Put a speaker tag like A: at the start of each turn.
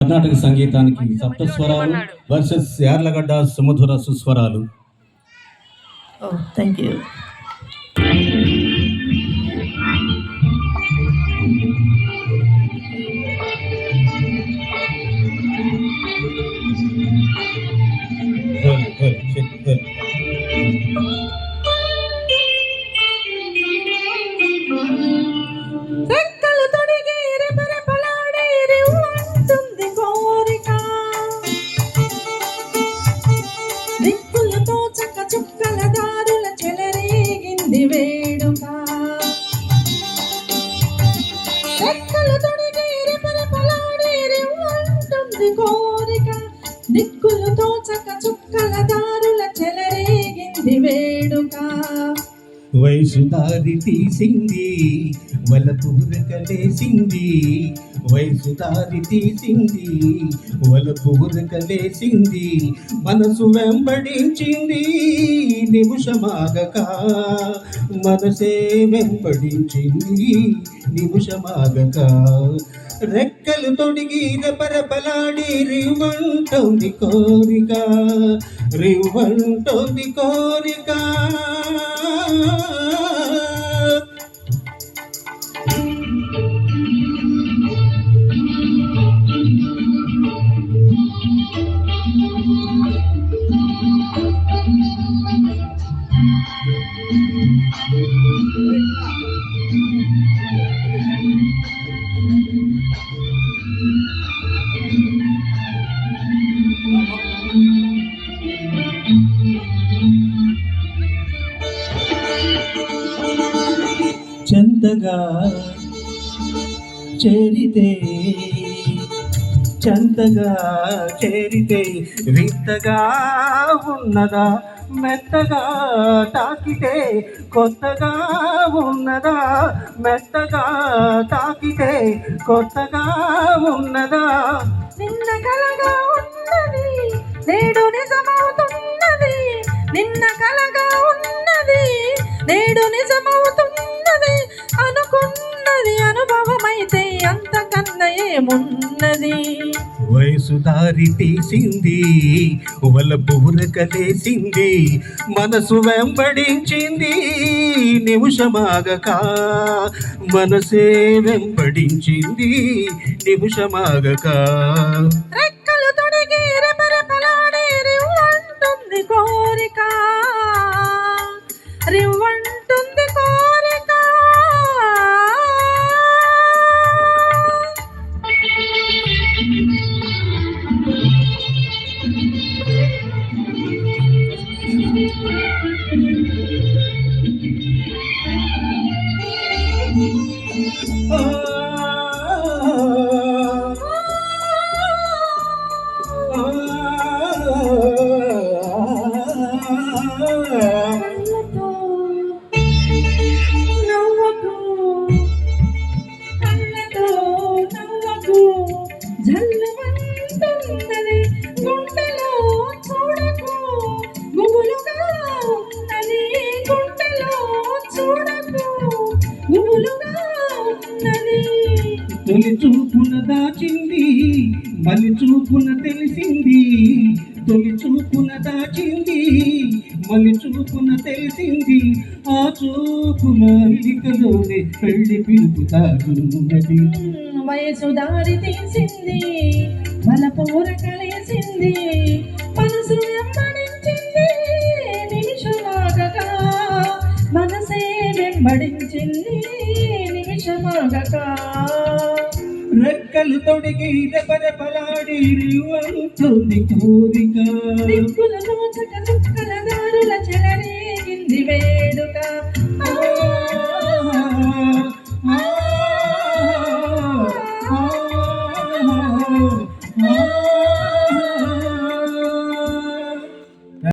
A: కర్ణాటక సంగీతానికి సప్తస్వరాలు వర్సెస్ యార్లగడ్డ సుమధుర సుస్వరాలు.
B: Thank you.
C: రెక్కలు తొడిగి రెపరెపలాడే రివ్వంటుంది కోరిక, దిక్కులతో చక్క చుక్కల దారుల చెలరేగింది వేడుక. రెక్కలు తొడిగి రెపరెపలాడే రివ్వంటుంది కోరిక, దిక్కులతో చక్క చుక్కల దారుల చెలరేగింది వేడుక.
D: వయసు దారి తీసింది వలపు ఉరకలేసింది, వయసు దారి తీసింది వలపు ఉరకలేసింది, మనసు వెంబడించింది నిమిషమాగక, మనసే వెంబడించింది నిమిషమాగక. రెక్కలు తొడిగి రెపరెపలాడి రివ్వంటోంది కోరిక, రివ్వంటోంది కోరిక. చందగా చేరితే చందగా చేరితే వింతగా ఉన్నదా, మెత్తగా తాకితే కొత్తగా ఉన్నదా, మెత్తగా తాకితే కొత్తగా ఉన్నదా.
C: నిన్న కలగా ఉన్నది నేడు నిజమవుతున్నది, నిన్న కలగా ఉన్నది నేడు నిజమవుతున్నది, అనుకున్నది అనుభవమైతే అంతకన్నా ఏమున్నది.
D: వయసు దారి తీసింది వలపు ఉరకలేసింది, మనసు వెంబడించింది నిమిషమాగక, మనసే వెంబడించింది నిమిషమాగక.
C: రెక్కలు తొడిగి రెపరెపలాడే రివ్వంటుంది కోరిక, రివ్వంటుంది కోరిక. కళ్ళతో నవ్వకు జల్లుమంటున్నది, గుండెలో చూడకు గుబులుగా ఉన్నది, గుండెలో చూడకు గుబులుగా ఉన్నది.
D: తొలి చూపున దాచింది మలి చూపున తెలిసింది, తొలి చూపున దాచింది మలి చూపున తెలిసింది, ఆ చూపున ఇకలోనే పెళ్లి పిలుపు తాగున్నది.
C: వయసు దారి తీసింది వలపూర కలిసింది, మనసు వెంబడించింది నిమిషమాగక, మనసే వెంబడించింది నిమిషమాగక.
D: రెక్కలు తొడిగి రెపరెపలాడి రివ్వంటుంది కోరిక,
C: దిక్కులతో చక్క చుక్కల దారుల చెలరేగింది వేడుక.